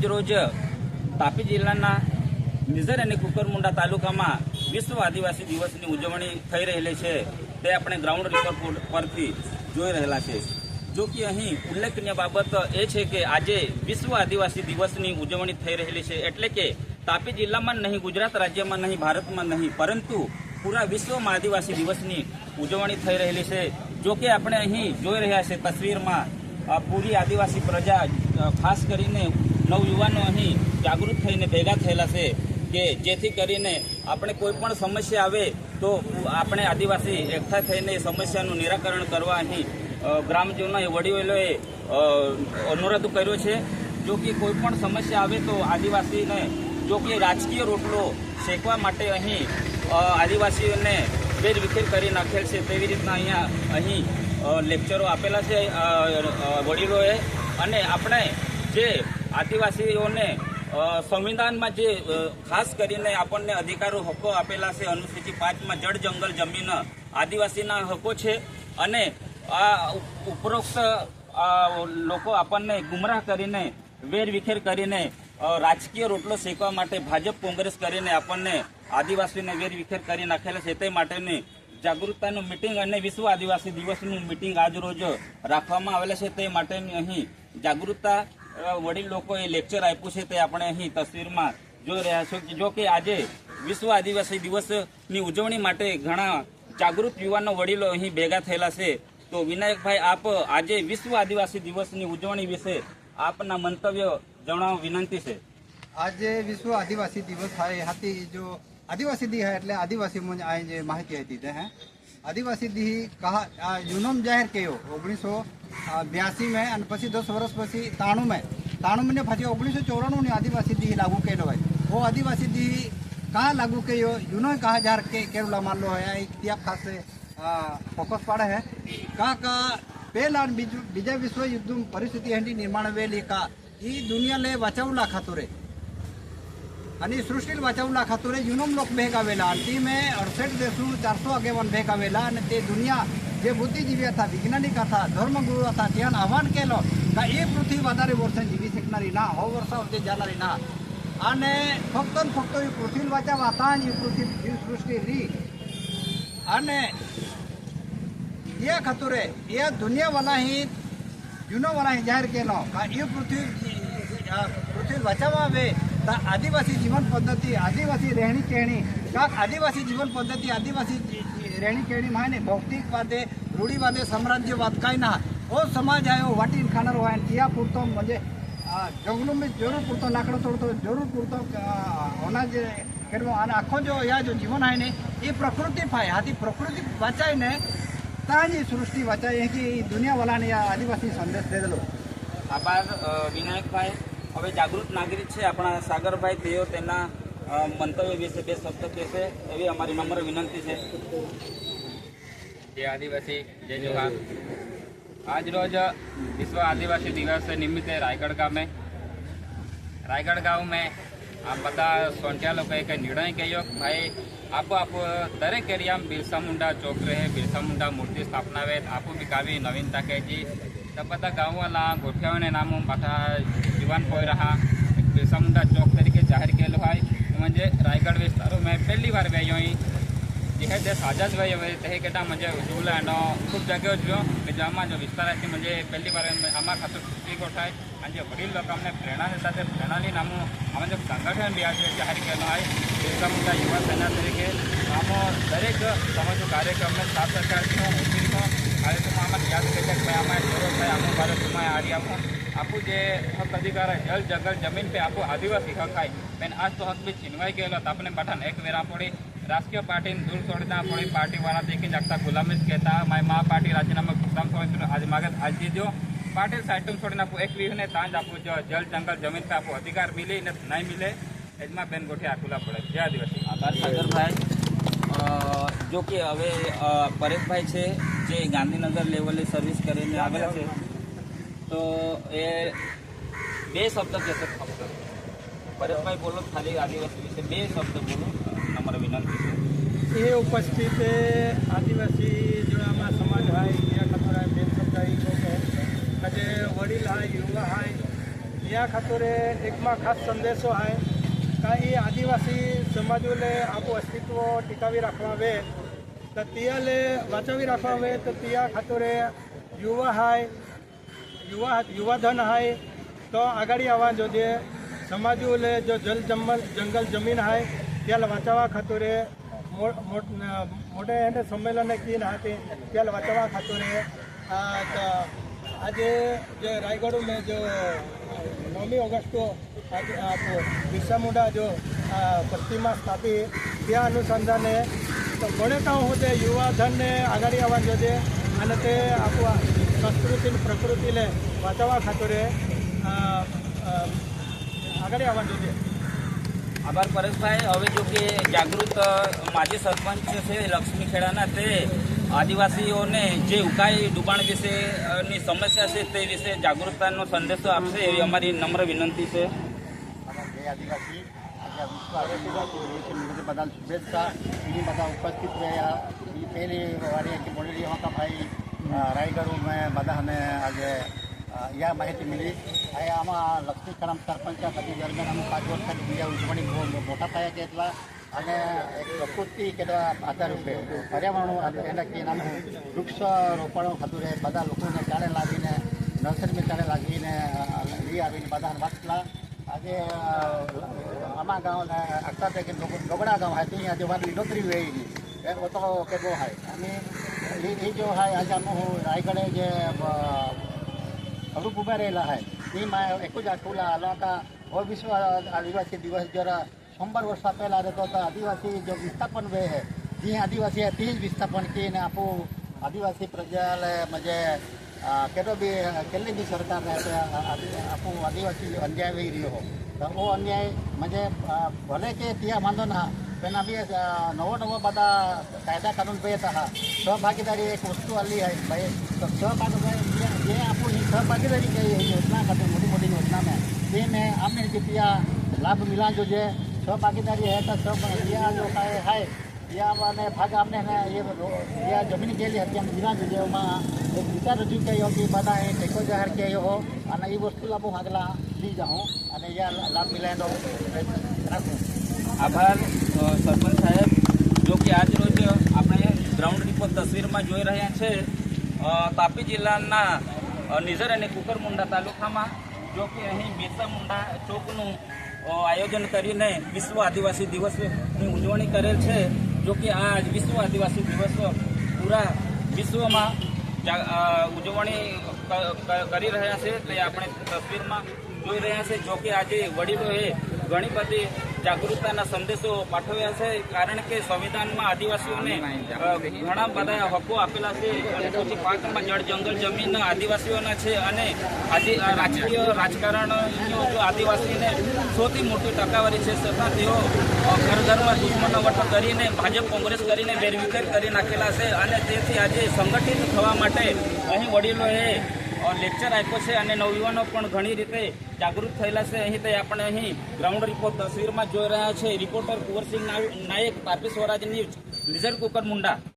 રોજ તાપી જિલ્લાના નિઝર અને કુકરમુંડા તાલુકામાં વિશ્વ આદિવાસી દિવસની ઉજવણી થઈ રહેલી છે તે આપણે ગ્રાઉન્ડ રિપોર્ટ પરથી જોઈ રહેલા છે। જો કે અહીં ઉલ્લેખનીય બાબત એ છે કે આજે વિશ્વ આદિવાસી દિવસની ઉજવણી થઈ રહેલી છે, એટલે કે તાપી જિલ્લામાં નહીં, ગુજરાત રાજ્યમાં નહીં, ભારતમાં નહીં, પરંતુ પૂરા વિશ્વમાં આદિવાસી દિવસની ઉજવણી થઈ રહેલી છે। જો કે આપણે અહીં જોઈ રહ્યા છે તસવીરમાં પૂરી આદિવાસી પ્રજા, ખાસ કરીને નવયુવાનો અહીં જાગૃત થઈને ભેગા થયેલા છે કે જેથી કરીને આપણે કોઈ પણ સમસ્યા આવે તો આપણે આદિવાસી એકઠા થઈને સમસ્યાનું નિરાકરણ કરવા અહીં ગ્રામજનોએ, વડીલોએ અનુરોધ કર્યો છે। જો કે કોઈ પણ સમસ્યા આવે તો આદિવાસીને, જો કે રાજકીય રોટલો શેકવા માટે અહીં આદિવાસીઓને વેરવિખેર કરી નાખેલ છે, તેવી રીતના અહીં લેક્ચરો આપેલા છે વડીલોએ। અને આપણે જે આદિવાસીઓને સંવિધાનમાં જે ખાસ કરીને આપણને અધિકારો, હકો આપેલા છે, અનુસૂચિ 5માં જળ, જંગલ, જમીન આદિવાસીના હકો છે, અને આ ઉપરોક્ત લોકો આપણને ગુમરાહ કરીને, વેરવિખેર કરીને, રાજકીય રોટલો શેકવા માટે ભાજપ, કોંગ્રેસ કરીને આપણને આદિવાસીને વેરવિખેર કરી નાખેલા છે। તે માટેની જાગૃતતાનું મિટિંગ અને વિશ્વ આદિવાસી દિવસનું મિટિંગ આજ રોજ રાખવામાં આવેલા છે। તે માટેની અહીં જાગૃતતા વડીલ લોકોએ લેક્ચર આપ્યું છે, તે આપણે અહીં તસવીરમાં જોઈ રહ્યા છો। જો કે આજે વિશ્વ આદિવાસી દિવસની ઉજવણી માટે ઘણા જાગૃત યુવાનો, વડીલો અહીં ભેગા થયેલા છે। તો વિનાયકભાઈ, આપ આજે વિશ્વ આદિવાસી દિવસની ઉજવણી વિશે આપના મંતવ્ય જણાવવા વિનંતી છે। आज विश्व आदिवासी दिवस है हाथी जो आदिवासी दी है એટલે આદિવાસી માં આ જે માહિતી હતી તે હે આદિવાસી દી કહા યુનમ જાહેર કર્યો 1982 में અને પછી 10 વર્ષ પછી 93 ને પછી 1994 ની આદિવાસી દી લાગુ કર્યો હોય। वो आदिवासी दी कहाँ लागू કર્યો યુનો कहा जाहिर केरला मान लो है इतिहास खास फोकस पाड़े है का पहला बीजा विश्व युद्ध परिस्थिति हंडी निर्माण वेली का ई दुनिया ले बचावला खातुरे आणि सृष्टी बचावला खातुरे युनम लोक भेगावेला आणि ती में 68 देशों 400 आगेवान भेगावेला आणि ते दुनिया जे बुद्धिजीवी था, वैज्ञानिक था, धर्मगुरु था, त्यान आव्हान केलं का ए पृथ्वी વધારે વર્ષ જીવી શકનારી ના, 100 વર્ષ जाणारी ना, અને ફક્ત એ પૃથ્વી બચાવવા હતા જ પૃથ્વી સૃષ્ટિ રી અને ये खातुरे ये दुनिया वाला ही युनो वाला ही जाहिर केलो का ये पृथ्वी बचावावे ता आदिवासी जीवन पद्धति, आदिवासी रहनी कहनी का आदिवासी जीवन पद्धति, आदिवासी रहनी कहनी माने भौतिकवादे, रूढीवादे, साम्राज्यवाद काय ना वो समाज आहे वाटीन खाणार आहे। या पुरतो म्हणजे जंगलों में जरूर पुरतो लाकड़ो तोड़तो, जरूर पुरतो अनाज करवो आणि आखो जो या जो जीवन आहे ने ये प्रकृति पाय हाथी प्रकृति बचाय ने ताजी सृष्टि बचाई है कि दुनिया वाला ने आदिवासी संदेश दे दलो। આભાર વિનાયકભાઈ। હવે જાગૃત નાગરિક છે આપણા સાગરભાઈ, તેઓ તેના મંતવ્ય વિશે બે શબ્દ કહેશે એવી અમારી નમ્ર વિનંતી છે। जय आदिवासी, जय जोहार। आज रोज विश्व आदिवासी दिवस निमित्ते रायगढ़ गाँव में आप बता सोंटिया लोग एक निर्णय किया भाई आप दरेक एरिया में बिरसा मुंडा चौक रहे, बिरसा मुंडा मूर्ति स्थापना वे आप भी कावी नवीनता कही तब बता गाँव वाला गोठिया ने नाम बाटा जीवन पोई रहा बिरसा मुंडा चौक तरीके जाहिर केलो है। म्हणजे रायगढ़ विस्तारों में पहली बार वे योई जे देश आजाद वे ते केटा म्हणजे उज्ज्वल एनो खूब जगह जो जामा जो विस्तार है म्हणजे पहली बार आमा खातर खुशी गोठाय आणि जे वडील लोक अमने प्रेरणा देता प्रेरणानी नाम आम जो संगठन भी आज जाहिर केलो है बिरसा मुंडा युवा सेना तरीके आम दरेक समाज कार्यक्रम में साथ सरकार कार्यक्रम आम याद करते भाई आम जरूरत है आम भारत में आरी आपू जे हक अधिकार है जल, जंगल, जमीन पे आपू आदिवासी हक है मैंने आज तो हक भी छीनवाई गए तो अपने बठान एक वेरा पड़ी राजकीय पार्टी दूर छोड़ना पड़ी पार्टी वाला देखी जाता गुलामी कहता मैं माँ पार्टी राजीनामा गुलाम छोड़ आज मागत आज दीजो पार्टी साइड छोड़ना एक वीह ने तांज आपू जो जल, जंगल, जमीन पे आपू अधिकार मिले नहीं मिले एजमा बेन गोठे आखुला पड़े। जय आदिवासी। આભાર સાગરભાઈ। જો કે હવે પરેશભાઈ છે જે ગાંધીનગર લેવલે સર્વિસ કરીને આવેલા છે, તો એ બે શબ્દ કહેશે ફક્ત। પરેશભાઈ બોલો, ખાલી આદિવાસી વિશે બે શબ્દ બોલો, અમારી વિનંતી છે। ये उपस्थित आदिवासी जो हमारा समाज है या खतरा है बेन शब्द आज वडील है, युवा है, या खातोरे एक में खास संदेशो है का आदिवासी समाजोले आपू अस्तित्व टिकावी रखवा वे तो तियाले बचावी रखवा वे तो तिया खातोरे युवा है युवाधन है तो आगाड़ी आवा जोजे समाजोले जो जंगल जमीन है त्याला वाचावा खातोरे मोटे सम्मेलन की त्याला वाचावा खातोरे आज जो रायगढ़ में जो 9 अगस्त को आज आप बिरसा मुंडा जो प्रतिमा स्थापित त्या अनुसंधाने तो गणेताओं होते युवा धन ने आगाड़ी आवा जोजे અને તે આપણું સંસ્કૃતિ પ્રકૃતિને વાંચવા ખાતરે આગળ આવવા જોઈએ. આભાર પરેશભાઈ. હવે જો કે જાગૃત માજી સરપંચ છે લક્ષ્મીખેડાના તે આદિવાસીઓને જે ઉકાઈ ડુબાણ વિશેની સમસ્યા છે તે વિશે જાગૃતતાનો સંદેશો આપશે એવી અમારી નમ્ર વિનંતી છે. આદિવાસી આજે વિશ્વ આદિવાસી દિવસની બધા શુભેચ્છા એની બધા ઉપસ્થિત રહ્યા. ये पहली वाली की बोली वहाँ का भाई रायगढ़ में बदा हमें आज यह माहिती मिली आया आमा लक्ष्मीखेड़ा सरपंच कभी दरमियान हम 5 वर्ष बीजा उजवणी मोटा पाया के અને એક પ્રકૃતિ કે આધાર રૂપે પર્યાવરણ એના કે નામ વૃક્ષ રોપણો થતું રહે. બધા લોકોને ચાલે લાગીને નર્સરીમાં ચાલે લાગીને લઈ આવીને બધાને વાંચલા. આજે આમાં ગાँव अक्सर देखिए डोगड़ा गाँव है तो यहाँ जो बात लिडोतरी हुई वो तो के वो है आणि ये जो है आज हम रायगढ़ जे स्वरूप उभा रहेला है ये मैं एक आठवला आला था और विश्व आदिवासी दिवस जरा 100 वर्ष पहला रहता था. आदिवासी जो विस्थापन वे है जी आदिवासी है तीज विस्थापन की ने आपो आदिवासी प्रजाले म्हणजे केटो भी केली भी सरकार रहते आपो आदिवासी अन्याय वही रही हो तो वो अन्याय म्हणजे भले के त्या मानदो ना पण अभी नवो बदा कायदा कानून पे था सहभागीदारी एक वस्तू आली है भाई तो सहभागीदारी ये आपको सहभागीदारी की योजना करते मोटी योजना में ये में आपने जितिया लाभ मिला जो जे सहभागीदारी है तो सब जो है या मैंने भाग आपने ये जमीन के लिए हत्या मिला जो एक विचार रजू किया कि बदा टेको जाहिर किया हो અને એ વસ્તુ લાભો આગલા લઈ જાઉં અને યા લાભ મિલાયનો રાખું. આભાર સરપંચ સાહેબ. જો કે આજ રોજ આપણે ગ્રાઉન્ડ રિપોર્ટ તસવીરમાં જોઈ રહ્યા છે તાપી જિલ્લાના નિઝર અને કુકરમુંડા તાલુકામાં જો કે અહીં બિરસા મુંડા ચોકનું આયોજન કરીને વિશ્વ આદિવાસી દિવસની ઉજવણી કરેલ છે. જો કે આ વિશ્વ આદિવાસી દિવસ પૂરા વિશ્વમાં ઉજવણી કરી રહ્યા છે તે આપણે તસવીરમાં જોઈ રહ્યા છે. જો કે આજે વડીલોએ ઘણી બધી જાગૃતતાના સંદેશો પાઠવ્યા છે કારણ કે સંવિધાનમાં આદિવાસીઓને ઘણા બધા હકો આપેલા છે અને પછી પાકમાં જળ જંગલ જમીન આદિવાસીઓના છે અને આજે રાજકીય રાજકારણ જો આદિવાસીને સૌથી મોટી ટકાવારી છે છતાં તેઓ ઘર ઘરમાં દુશ્મનાવટ કરીને ભાજપ કોંગ્રેસ કરીને વેરવિખેર કરી નાખેલા છે અને તેથી આજે સંગઠિત થવા માટે અહીં વડીલોએ લેક્ચર આપ્યો છે અને નવયુવાનો પણ ઘણી રીતે જાગૃત થયેલા છે. અહીં તે આપણે અહીં ગ્રાઉન્ડ રિપોર્ટ તસવીરમાં જોઈ રહ્યા છે. રિપોર્ટર કુંવરસિંહ નાયક, તાપી સ્વરાજ ન્યૂઝ, નિઝર કુકરમુંડા.